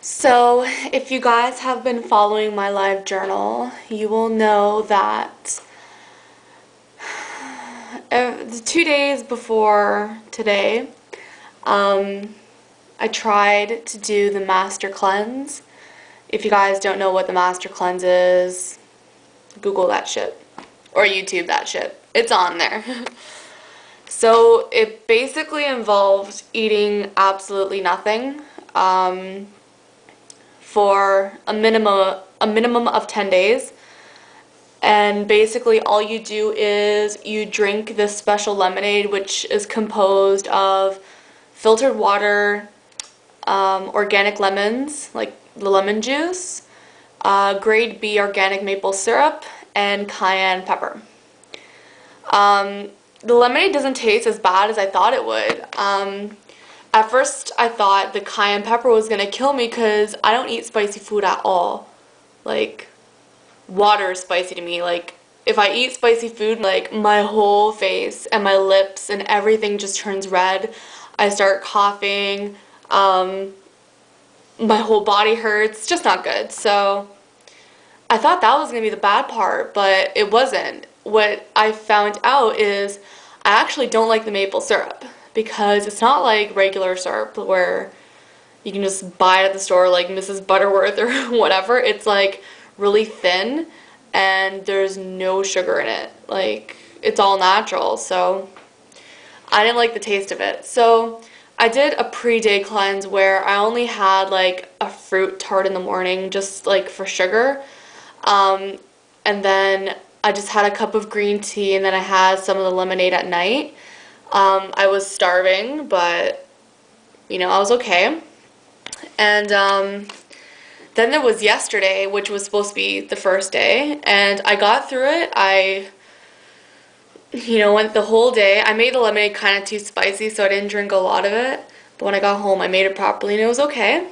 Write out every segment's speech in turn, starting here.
So, if you guys have been following my live journal, you will know that the 2 days before today, I tried to do the Master Cleanse. If you guys don't know what the Master Cleanse is, Google that shit. Or YouTube that shit. It's on there. So, it basically involved eating absolutely nothing. For a minimum of 10 days. And basically all you do is you drink this special lemonade, which is composed of filtered water, organic lemons, like the lemon juice, grade B organic maple syrup, and cayenne pepper. The lemonade doesn't taste as bad as I thought it would. At first, I thought the cayenne pepper was gonna kill me because I don't eat spicy food at all. Like, water is spicy to me. Like, if I eat spicy food, like, my whole face and my lips and everything just turns red. I start coughing. My whole body hurts. Just not good. So, I thought that was gonna be the bad part, but it wasn't. What I found out is I actually don't like the maple syrup, because it's not like regular syrup where you can just buy it at the store like Mrs. Butterworth or whatever. It's like really thin and there's no sugar in it. Like, it's all natural, so I didn't like the taste of it. So I did a pre-day cleanse where I only had like a fruit tart in the morning just like for sugar. And then I just had a cup of green tea, and then I had some of the lemonade at night. I was starving, but, I was okay. And then there was yesterday, which was supposed to be the first day, and I got through it. I, went the whole day. I made the lemonade kind of too spicy, so I didn't drink a lot of it. But when I got home, I made it properly, and it was okay.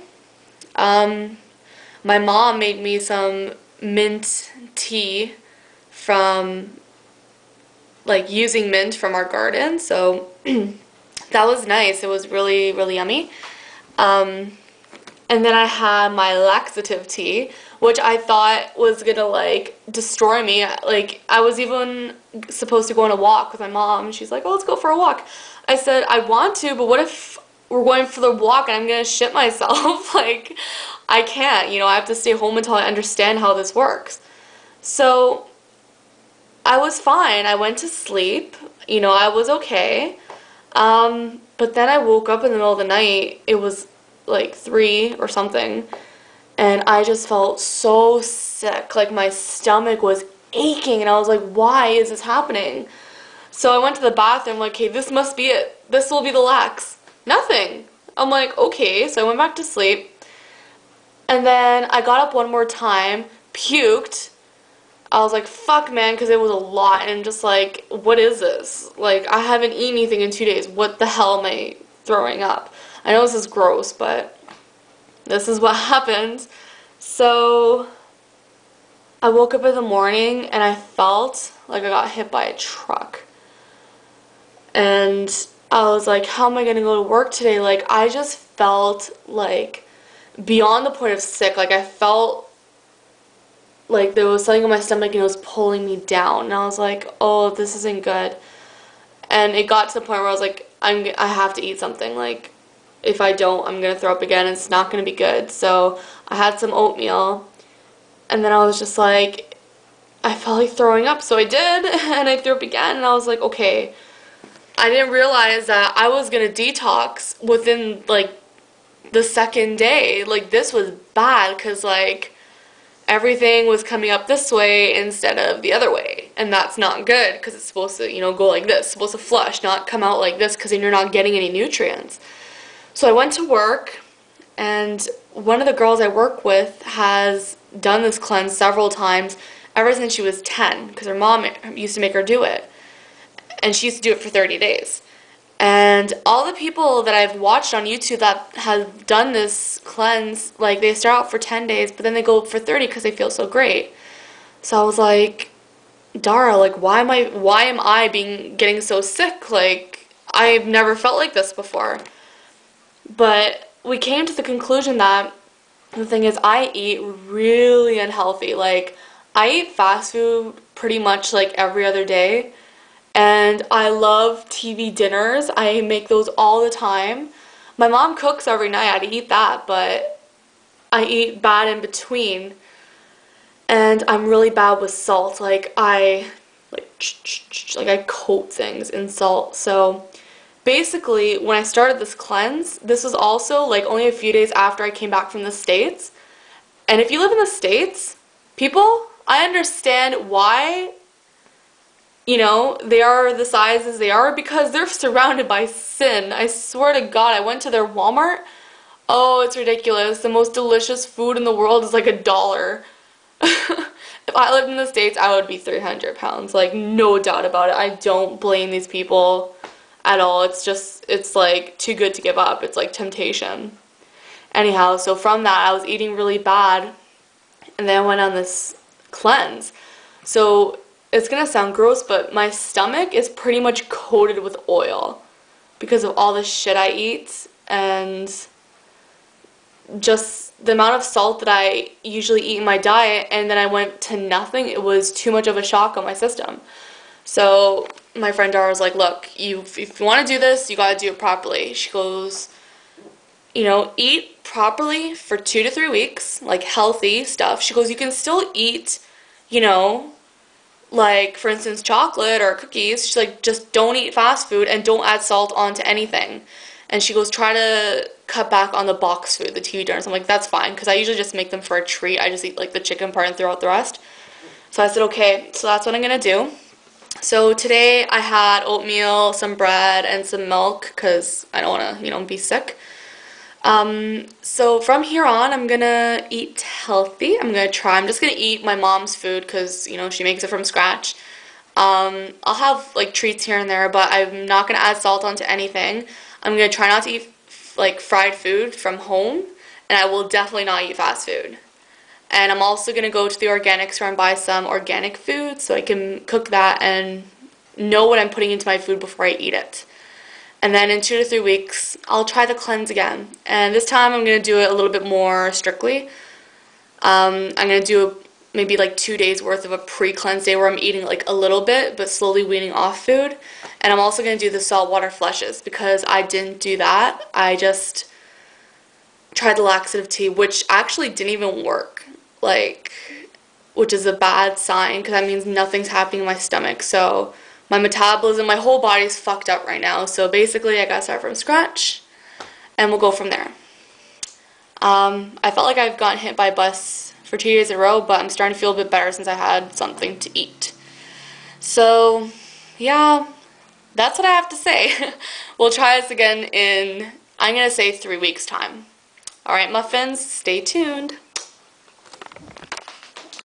My mom made me some mint tea from, like, using mint from our garden, so that was nice. It was really, really yummy. And then I had my laxative tea, which I thought was gonna, like, destroy me. Like, I was even supposed to go on a walk with my mom. She's like, oh, let's go for a walk. I said, I want to, but what if we're going for the walk and I'm gonna shit myself? Like, I can't, I have to stay home until I understand how this works. So I was fine. I went to sleep. I was okay. But then I woke up in the middle of the night. It was like 3 or something. And I just felt so sick. Like, my stomach was aching. And I was like, why is this happening? So I went to the bathroom, like, okay, this must be it. This will be the lax. Nothing. I'm like, okay. So I went back to sleep. And then I got up one more time, puked. I was like, fuck, man, because it was a lot, and just like, what is this? Like, I haven't eaten anything in 2 days. What the hell am I throwing up? I know this is gross, but this is what happened. So I woke up in the morning, and I felt like I got hit by a truck. And I was like, how am I going to go to work today? Like, I just felt like beyond the point of sick. Like, I felt like there was something in my stomach and it was pulling me down, and I was like, oh, this isn't good. And it got to the point where I was like, I have to eat something. Like, if I don't, I'm gonna throw up again. It's not gonna be good. So I had some oatmeal, and then I was just like, I felt like throwing up, so I did, and I threw up again, and I was like, okay. I didn't realize that I was gonna detox within like the second day. Like, this was bad, because like everything was coming up this way instead of the other way, and that's not good, because it's supposed to, go like this. It's supposed to flush, not come out like this, because then you're not getting any nutrients. So I went to work, and one of the girls I work with has done this cleanse several times ever since she was 10, because her mom used to make her do it, and she used to do it for 30 days. And all the people that I've watched on YouTube that have done this cleanse, like, they start out for 10 days, but then they go for 30 because they feel so great. So I was like, Dara, like, why am I getting so sick? Like, I've never felt like this before. But we came to the conclusion that The thing is, I eat really unhealthy. Like, I eat fast food pretty much like every other day. And I love TV dinners. I make those all the time. My mom cooks every night. I eat that, but I eat bad in between. And I'm really bad with salt. Like I coat things in salt. So basically, when I started this cleanse, this was also like only a few days after I came back from the States. And if you live in the States, people, I understand why, they are the sizes they are because they're surrounded by sin. I swear to God, I went to their Walmart. Oh, it's ridiculous. The most delicious food in the world is like $1. If I lived in the States, I would be 300 pounds. Like, no doubt about it. I don't blame these people at all. It's like too good to give up. It's like temptation. Anyhow, so from that, I was eating really bad. And then I went on this cleanse. So it's gonna sound gross, but my stomach is pretty much coated with oil because of all the shit I eat and just the amount of salt that I usually eat in my diet, and then I went to nothing. It was too much of a shock on my system. So my friend Dara was like, look, if you want to do this, you got to do it properly. She goes, eat properly for 2 to 3 weeks, like healthy stuff. She goes, you can still eat, like, for instance, chocolate or cookies. She's like, just don't eat fast food and don't add salt onto anything. And she goes, try to cut back on the box food, the TV dinners. I'm like, that's fine, because I usually just make them for a treat. I just eat, like, the chicken part and throw out the rest. So I said, okay, so that's what I'm going to do. So today I had oatmeal, some bread, and some milk, because I don't want to, be sick. So from here on, I'm going to eat healthy. I'm just going to eat my mom's food, because, she makes it from scratch. I'll have, like, treats here and there, but I'm not going to add salt onto anything. I'm going to try not to eat, like, fried food from home, and I will definitely not eat fast food. And I'm also going to go to the organic store and buy some organic food so I can cook that and know what I'm putting into my food before I eat it. And then in 2 to 3 weeks, I'll try the cleanse again. And this time I'm going to do it a little bit more strictly. I'm going to do maybe like 2 days worth of a pre-cleanse day where I'm eating like a little bit but slowly weaning off food. And I'm also going to do the saltwater flushes because I didn't do that. I just tried the laxative tea, which actually didn't even work, which is a bad sign because that means nothing's happening in my stomach. So my metabolism, my whole body's fucked up right now. So basically I gotta start from scratch and we'll go from there. I felt like I've gotten hit by a bus for 2 days in a row, but I'm starting to feel a bit better since I had something to eat. So, yeah, that's what I have to say. We'll try this again in, I'm going to say 3 weeks' time. Alright, muffins, stay tuned.